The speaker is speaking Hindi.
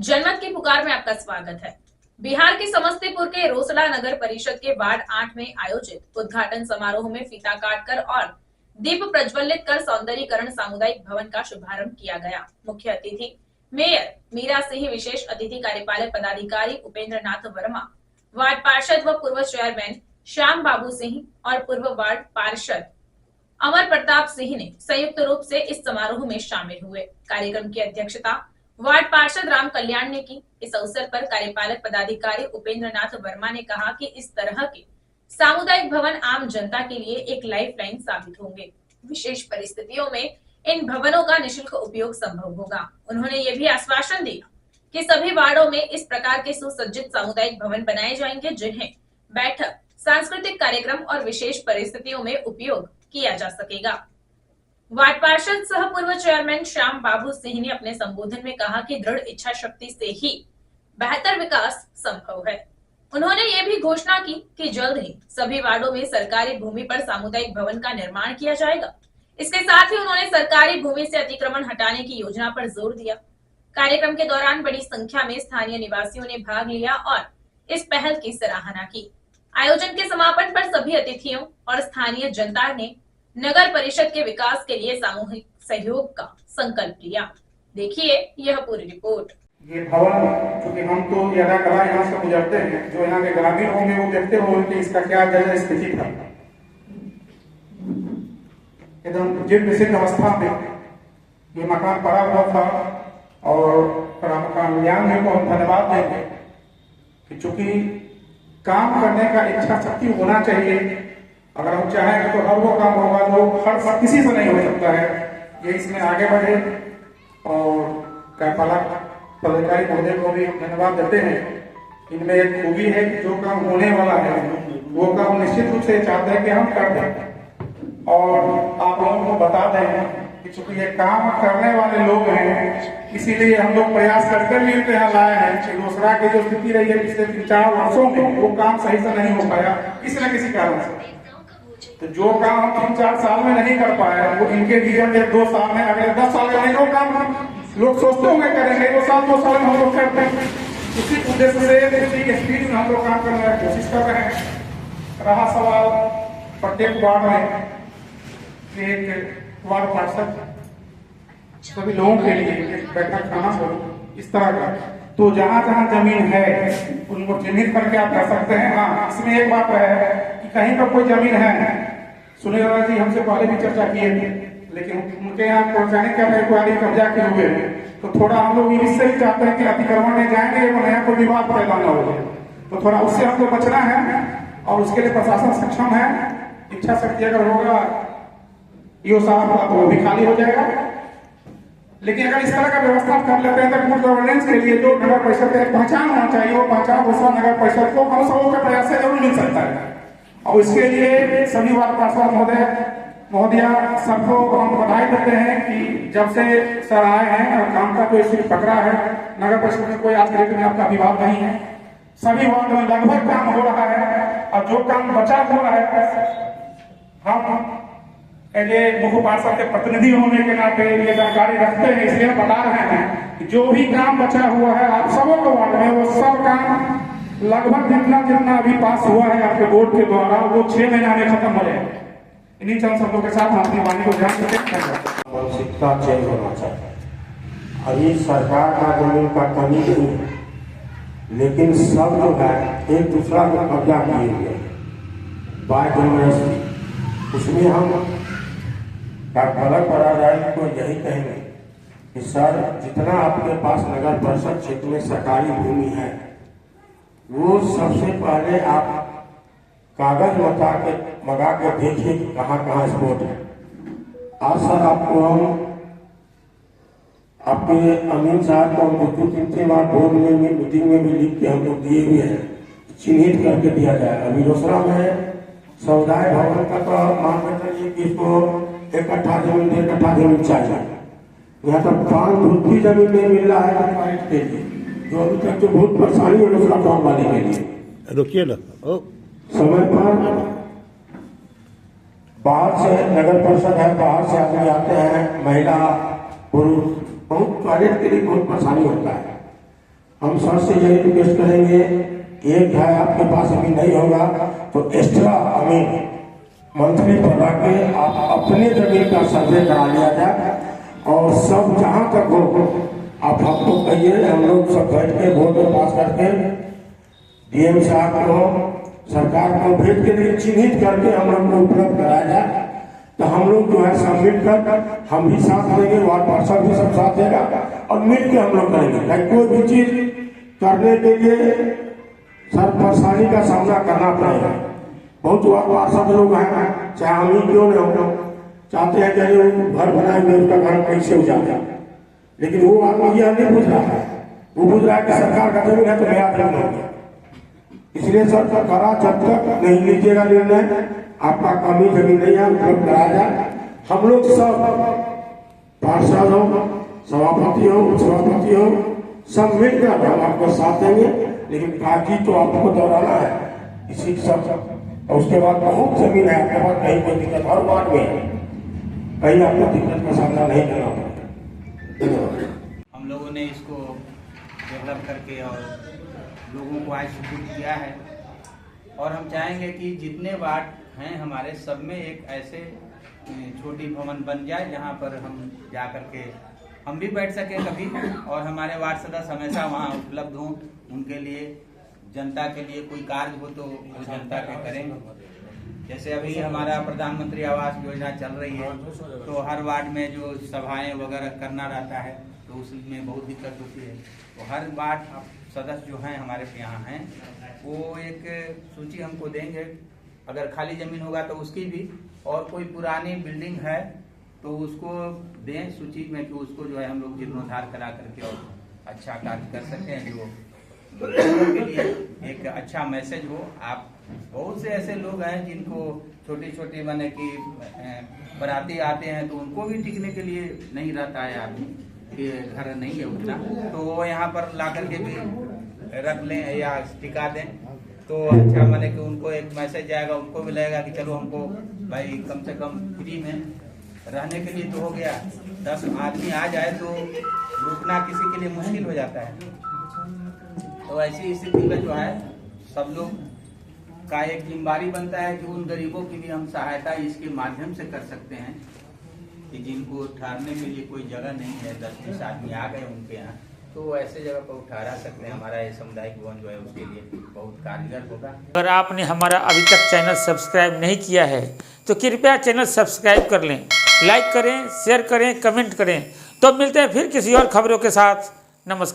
जनमत की पुकार में आपका स्वागत है। बिहार के समस्तीपुर के रोसड़ा नगर परिषद के वार्ड 8 में आयोजित उद्घाटन समारोह में फीता काटकर और दीप प्रज्वलित कर सौंदर्यीकरण सामुदायिक भवन का शुभारंभ किया गया। मुख्य अतिथि मेयर मीरा सिंह, विशेष अतिथि कार्यपालक पदाधिकारी उपेंद्र नाथ वर्मा, वार्ड पार्षद व पूर्व चेयरमैन श्याम बाबू सिंह और पूर्व वार्ड पार्षद अमर प्रताप सिंह ने संयुक्त रूप से इस समारोह में शामिल हुए। कार्यक्रम की अध्यक्षता वार्ड पार्षद राम कल्याण ने की। इस अवसर पर कार्यपालक पदाधिकारी उपेंद्र नाथ वर्मा ने कहा कि इस तरह के सामुदायिक भवन आम जनता के लिए एक लाइफलाइन साबित होंगे। विशेष परिस्थितियों में इन भवनों का निःशुल्क उपयोग संभव होगा। उन्होंने ये भी आश्वासन दिया कि सभी वार्डों में इस प्रकार के सुसज्जित सामुदायिक भवन बनाए जाएंगे, जिन्हें बैठक, सांस्कृतिक कार्यक्रम और विशेष परिस्थितियों में उपयोग किया जा सकेगा। वार्ड पार्षद सह पूर्व चेयरमैन श्याम बाबू सिंह ने अपने संबोधन में कहा कि दृढ़ इच्छा शक्ति से ही बेहतर विकास संभव है। उन्होंने ये भी घोषणा की कि जल्द ही सभी वार्डों में सरकारी भूमि पर सामुदायिक भवन का निर्माण किया जाएगा। इसके साथ ही उन्होंने सरकारी भूमि से अतिक्रमण हटाने की योजना पर जोर दिया। कार्यक्रम के दौरान बड़ी संख्या में स्थानीय निवासियों ने भाग लिया और इस पहल की सराहना की। आयोजन के समापन पर सभी अतिथियों और स्थानीय जनता ने नगर परिषद के विकास के लिए सामूहिक सहयोग का संकल्प लिया। देखिए यह पूरी रिपोर्ट। ये भवन, क्योंकि हम तो यदा कला यहाँ से गुजरते हैं, जो यहाँ के ग्रामीण होंगे वो देखते होंगे कि इसका क्या जल स्थिति था। एकदम जीर्ण शीर्ण अवस्था में ये मकान पड़ा हुआ था और कल्याण को हम धन्यवाद देंगे कि चूंकि काम करने का इच्छा शक्ति होना चाहिए। अगर हम चाहेंगे तो हर वो काम होगा जो हर किसी से नहीं हो सकता है। ये इसमें आगे बढ़े और कार्यपालक पदाधिकारी महोदय को भी हम धन्यवाद देते हैं। इनमें एक खूबी है कि जो काम होने वाला है वो काम निश्चित रूप से चाहते हैं कि हम कर दें और आप लोगों को बता दें कि चूंकि ये काम करने वाले लोग हैं, इसीलिए हम लोग प्रयास करते मिलते हैं लाए हैं कि रोसड़ा की जो स्थिति रही है पिछले 3-4 वर्षों में वो काम सही से नहीं हो पाया किसी न किसी कारण से। तो जो काम हम 3-4 साल में नहीं कर पाए वो इनके जीवन में 2 साल में, अगले 10 साल में नहीं वो काम लोग सोचते होंगे करेंगे, वो 2 साल में हम लोग करते हैं। उसी उद्देश्य से उसी के स्पीड में हम लोग काम करने की कोशिश कर रहे हैं। रहा सवाल प्रत्येक वार्ड में एक वार्ड पार्षद सभी लोगों के लिए एक बैठक खाना हो इस तरह का, तो जहां जहां जमीन है उनको चिन्हित करके आप कर सकते हैं। हाँ, इसमें एक बात है कि कहीं पर कोई जमीन है, सुनील जी हमसे पहले भी चर्चा किए थे, लेकिन उनके यहाँ पहुंचाने के लिए कोई आदमी कब्जा किए हुए हैं, तो थोड़ा हम लोग इससे भी चाहते हैं कि अतिक्रमण में जाएंगे वो नया कोई विवाद पैदा न हो, तो थोड़ा उससे हमको बचना है और उसके लिए प्रशासन सक्षम है। इच्छा शक्ति अगर होगा यो साहब का तो वो भी खाली हो जाएगा। लेकिन अगर इस तरह का व्यवस्था कर लेते हैं तो गुड गवर्नेंस के लिए जो नगर परिषद एक पहचान होना चाहिए, वो पहचान दूसरा नगर परिषद को हम सबों के प्रयास से जरूर मिल सकता है। और इसके लिए सभी वार्ड पार्षद महोदया सबको हम बधाई देते हैं कि जब से सर आए हैं और काम का कोई सिर्फ पकड़ा है, नगर परिषद में कोई आज के डेट में आपका विवाद नहीं है। सभी वार्ड में लगभग काम हो रहा है और जो काम बचा हुआ है हम ये मुख्य पार्षद के प्रतिनिधि होने के नाते ये जानकारी रखते हैं, इसलिए हम बता रहे हैं कि जो भी काम बचा हुआ है आप सबों को वार्ड में वो सब काम लगभग जितना अभी पास हुआ है आपके बोर्ड के द्वारा वो 6 महीना में खत्म हो जाएगा। इन्हीं चंद शब्दों के साथ हम अपनी वाणी को ध्यान देते हैं। मानसिकता चेंज होना चाहिए। अभी सरकार का जमीन का कमी नहीं है, लेकिन सब जो है एक दूसरा को कब्जा किए हुए बाय जबरदस्ती। उसमें हम कार्यपालक पदाधिकारी को यही कहेंगे कि सर जितना आपके पास नगर परिषद क्षेत्र में सरकारी भूमि है वो सबसे पहले आप कागज मंगा के देखिए कि कहाँ कहाँ स्पॉट है। आज सर आपको हम आपके अमीन साहब को हम 2-3 बार बोर्ड में भी मीटिंग में भी लिख के हम लोग दिए हुए हैं, चिन्हित करके दिया जाए। अभी रोसड़ा में समुदाय भवन का तो मान के चलिए कि इसको 1 कट्ठा जमीन 1.5 कट्ठा जमीन चाहिए। यहाँ तक 5 फुट की जमीन नहीं मिल रहा है मार्केट के लिए, जो अभी तक जो बहुत परेशानी है दूसरा काम वाले के लिए। रुकिए ना, समय पर बाहर से नगर परिषद है, बाहर से आदमी आते हैं, महिला पुरुष, बहुत टॉयलेट के लिए बहुत परेशानी होता है। हम सर से यही रिक्वेस्ट करेंगे, एक है आपके पास अभी नहीं होगा तो एक्स्ट्रा हमें मंथली बढ़ा के आप अपने जमीन का सर्वे करा लिया जाए और सब जहाँ तक हो आप हमको कहिए, हम लोग सब बैठ के वोट पास करके डीएम साहब को सरकार को भेज के लिए चिन्हित करके हम लोग को उपलब्ध कराया जाए। तो हम लोग जो है सब मिल कर हम भी साथ देंगे, वार्ड पार्षद भी सब साथ देगा और मिल के हम लोग करेंगे। कोई भी चीज करने के लिए सर परेशानी का सामना करना पड़ेगा। बहुत वार्ड पार्षद लोग हैं, चाहे हम ही क्यों न हो, चाहते हैं कि घर बनाएंगे उसका घर कैसे हो जाता, लेकिन वो आदमी यह नहीं पूछ रहा है, वो पूछ रहा है कि सरकार का जमीन है तो मेरा जमीन है। इसलिए सर करा जब तक नहीं लीजिएगा निर्णय, आपका कमी जमीन नहीं है उपलब्ध कराया जाए। हम लोग सब पार्षद हो, सभापति हो, उपसभापति हो, सब मिलकर हम आपको साथ देंगे, लेकिन बाकी तो आपको दोहराना है इसी सब। और उसके बाद बहुत जमीन है आपके पास, कहीं कोई दिक्कत हर वार्ड में कहीं आपको दिक्कत का सामना नहीं करना पड़ेगा। हम लोगों ने इसको डेवलप करके और लोगों को आज सुपुर्द किया है और हम चाहेंगे कि जितने वार्ड हैं हमारे सब में एक ऐसे छोटी भवन बन जाए जहां पर हम जा कर के हम भी बैठ सकें कभी और हमारे वार्ड सदस्य हमेशा वहां उपलब्ध हों। उनके लिए जनता के लिए कोई कार्य हो तो वो जनता के करेंगे। जैसे अभी हमारा प्रधानमंत्री आवास योजना चल रही है तो हर वार्ड में जो सभाएं वगैरह करना रहता है तो उसमें बहुत दिक्कत होती है। तो हर वार्ड सदस्य जो हैं हमारे यहाँ हैं वो एक सूची हमको देंगे, अगर खाली जमीन होगा तो उसकी भी, और कोई पुरानी बिल्डिंग है तो उसको दें सूची में कि उसको जो है हम लोग जीर्णोद्धार करा करके और अच्छा कार्य कर सकते हैं, जो लोगों के लिए एक अच्छा मैसेज हो। आप बहुत से ऐसे लोग हैं जिनको छोटी छोटी माने कि बराती आते हैं तो उनको भी टिकने के लिए नहीं रहता है आदमी कि घर नहीं है उतना, तो वो यहाँ पर ला करके भी रख लें या टिका दें तो अच्छा माने कि उनको एक मैसेज जाएगा, उनको भी लगेगा कि चलो हमको भाई कम से कम फ्री में रहने के लिए तो हो गया। 10 आदमी आ जाए तो रुकना किसी के लिए मुश्किल हो जाता है। तो ऐसी स्थिति में जो है सब लोग का एक जिम्मेदारी बनता है कि उन गरीबों की भी हम सहायता इसके माध्यम से कर सकते हैं कि जिनको ठहरने के लिए कोई जगह नहीं है, 10-20 आदमी आ गए उनके यहाँ, तो ऐसे जगह पर ठहरा सकते हैं। हमारा ये सामुदायिक भवन जो है उसके लिए बहुत कारगर होगा। अगर आपने हमारा अभी तक चैनल सब्सक्राइब नहीं किया है तो कृपया चैनल सब्सक्राइब कर लें, लाइक करें, शेयर करें, कमेंट करें। तो मिलते हैं फिर किसी और खबरों के साथ। नमस्कार।